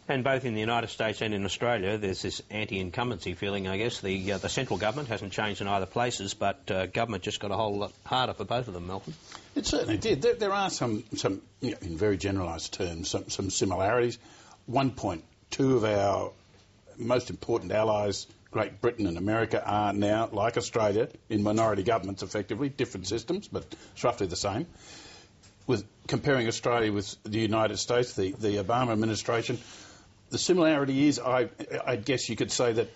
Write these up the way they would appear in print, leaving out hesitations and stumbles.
And both in the United States and in Australia, there's this anti-incumbency feeling, I guess. The central government hasn't changed in either places, but government just got a whole lot harder for both of them, Malcolm. It certainly did. There are some in very generalised terms, some similarities. 1.2 of our most important allies, Great Britain and America, are now, like Australia, in minority governments effectively, different systems, but it's roughly the same. With comparing Australia with the United States, the Obama administration, the similarity is, I guess you could say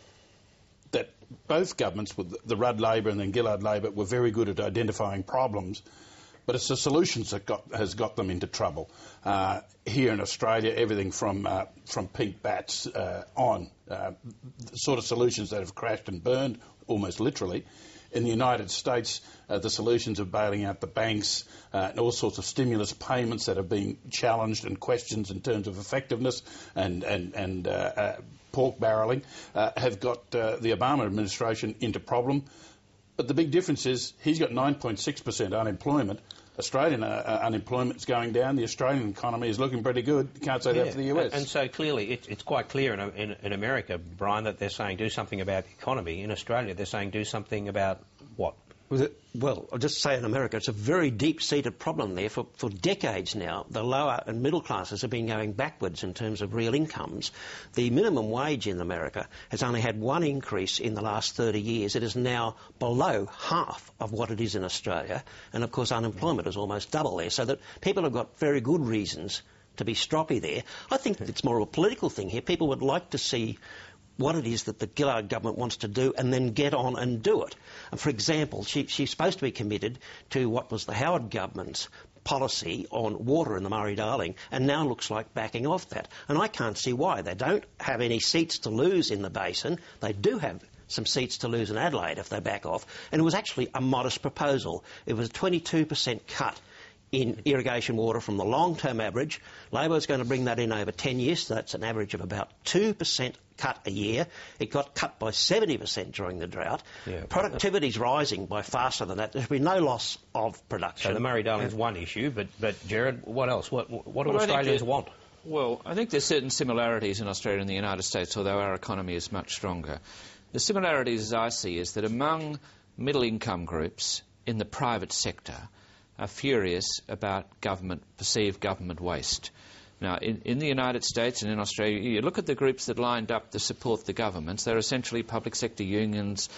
that both governments, with the Rudd Labor and then Gillard Labor, were very good at identifying problems, but it's the solutions that has got them into trouble. Here in Australia, everything from pink bats on, the sort of solutions that have crashed and burned, almost literally. In the United States, the solutions of bailing out the banks and all sorts of stimulus payments that have been challenged and questioned in terms of effectiveness and pork barrelling have got the Obama administration into problem. But the big difference is he's got 9.6% unemployment. Australian unemployment is going down. The Australian economy is looking pretty good. You can't say that for the US. And so clearly it's quite clear in America, Brian, that they're saying do something about the economy. In Australia, they're saying do something about what? Well, I'll just say in America, it's a very deep-seated problem there. For decades now, the lower and middle classes have been going backwards in terms of real incomes. The minimum wage in America has only had one increase in the last 30 years. It is now below half of what it is in Australia. And, of course, unemployment is almost double there. So that people have got very good reasons to be stroppy there. I think it's more of a political thing here. People would like to see what it is that the Gillard government wants to do and then get on and do it. And for example, she's supposed to be committed to what was the Howard government's policy on water in the Murray-Darling, and now looks like backing off that. And I can't see why. They don't have any seats to lose in the basin. They do have some seats to lose in Adelaide if they back off. And it was actually a modest proposal. It was a 22% cut in irrigation water from the long-term average. Labor is going to bring that in over 10 years, so that's an average of about 2% cut a year. It got cut by 70% during the drought. Yeah, productivity's rising by faster than that. There's been no loss of production. So the Murray-Darling's one issue, but Gerard, what else? What do Australians want? Well, I think there's certain similarities in Australia and the United States, although our economy is much stronger. The similarities, as I see, is that among middle-income groups in the private sector are furious about perceived government waste. Now, in the United States and in Australia, you look at the groups that lined up to support the governments. They're essentially public sector unions,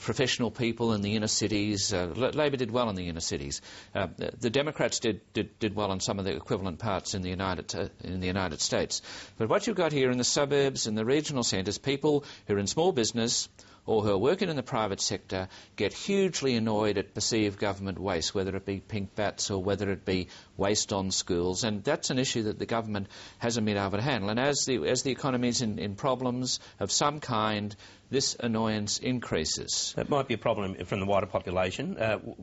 professional people in the inner cities. Labor did well in the inner cities. The Democrats did well in some of the equivalent parts in the United States. But what you've got here in the suburbs and the regional centres, people who are in small business or who are working in the private sector get hugely annoyed at perceived government waste, whether it be pink bats or whether it be waste on schools. And that's an issue that the government hasn't been able to handle. And as the economy is in problems of some kind, this annoyance increases. That might be a problem from the wider population.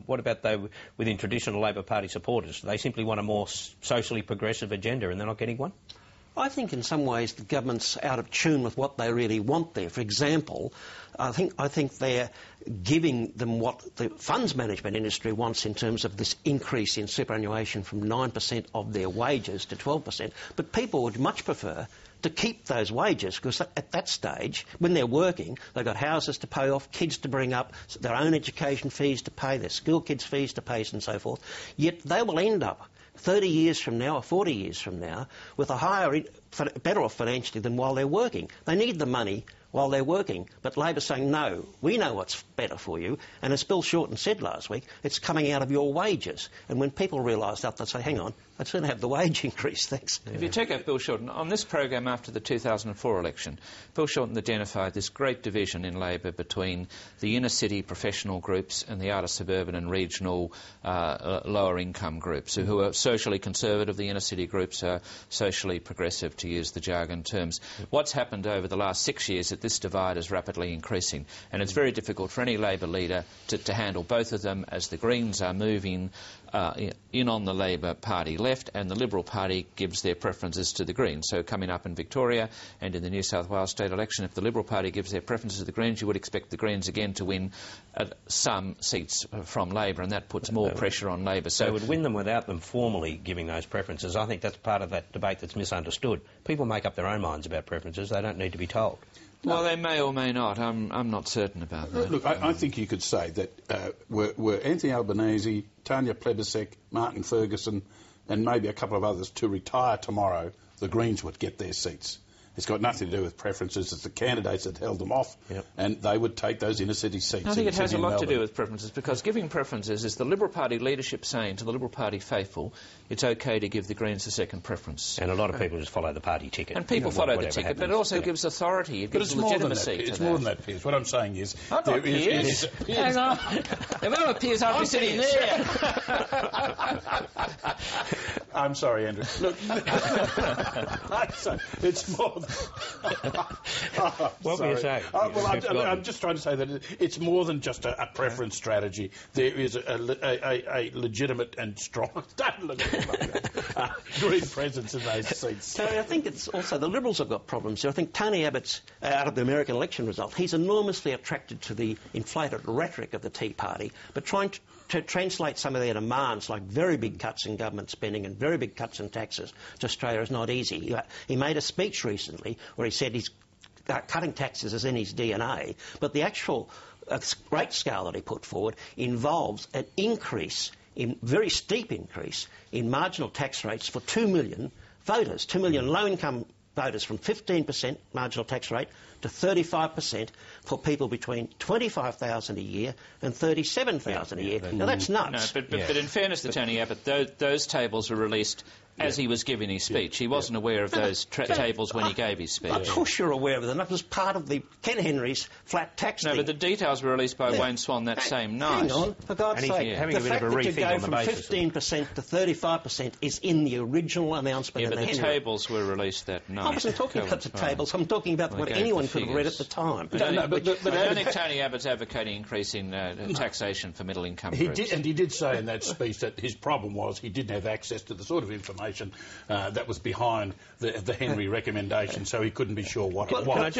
What about, though, within traditional Labor Party supporters? They simply want a more socially progressive agenda and they're not getting one? I think in some ways the government's out of tune with what they really want there. For example, I think they're giving them what the funds management industry wants in terms of this increase in superannuation from 9% of their wages to 12%. But people would much prefer to keep those wages, because at that stage, when they're working, they've got houses to pay off, kids to bring up, their own education fees to pay, their school kids' fees to pay, and so forth. Yet they will end up 30 years from now or 40 years from now with better off financially than while they're working. They need the money while they're working, but Labor's saying, no, we know what's better for you, and as Bill Shorten said last week, it's coming out of your wages. And when people realise that, they say, hang on, I'd sooner have the wage increase, thanks. If you take out Bill Shorten, on this program after the 2004 election, Bill Shorten identified this great division in Labor between the inner city professional groups and the outer suburban and regional lower income groups, who are socially conservative. The inner city groups are socially progressive, to use the jargon terms. What's happened over the last 6 years is that this divide is rapidly increasing, and it's very difficult for any Labor leader to handle both of them, as the Greens are moving in on the Labor Party left, and the Liberal Party gives their preferences to the Greens. So coming up in Victoria and in the New South Wales state election, if the Liberal Party gives their preferences to the Greens, you would expect the Greens again to win some seats from Labor, and that puts more pressure on Labor. So they would win them without them formally giving those preferences. I think that's part of that debate that's misunderstood. People make up their own minds about preferences. They don't need to be told. Well, they may or may not. I'm not certain about that. Look, I think you could say that were Anthony Albanese, Tanya Plibersek, Martin Ferguson and maybe a couple of others to retire tomorrow, the Greens would get their seats. It's got nothing to do with preferences. It's the candidates that held them off, and they would take those inner-city seats. I think it has a lot to do with preferences, because giving preferences is the Liberal Party leadership saying to the Liberal Party faithful, it's OK to give the Greens a second preference. And a lot of people just follow the party ticket. And people follow the ticket, but it also gives authority. It gives legitimacy to that. It's more than that, Piers. What I'm saying is... I'm not Piers. Hang on. If I were Piers, I'd be sitting there. I'm sorry, Andrew. Look, it's more than... What were you saying? I'm just trying to say that it's more than just a preference strategy. There is a legitimate and strong Green presence in those seats. Tony, I think it's also the Liberals have got problems here. I think Tony Abbott's, out of the American election result, he's enormously attracted to the inflated rhetoric of the Tea Party, but trying to translate some of their demands, like very big cuts in government spending and very big cuts in taxes, to Australia is not easy. He made a speech recently where he said he's cutting taxes is in his DNA, but the actual rate scale that he put forward involves an increase, very steep increase, in marginal tax rates for 2 million voters, 2 million low-income voters, from 15% marginal tax rate to 35% for people between $25,000 a year and $37,000 a year. Now, that's nuts. No, but in fairness to Tony Abbott, those tables were released as he was giving his speech. He wasn't aware of those tables when he gave his speech. Of course you're aware of them. That was part of the Ken Henry's flat tax thing. No, but the details were released by Wayne Swan that same night. Hang on, for God's sake. Having the fact that you go from 15% to 35% is in the original announcement. Yeah, but the tables were released that night. I wasn't talking about the tables. I'm talking about what anyone could have read at the time. I don't think Tony Abbott's advocating increasing taxation for middle-income groups. He did say in that speech that his problem was he didn't have access to the sort of information that was behind the Henry recommendation, so he couldn't be sure what it was.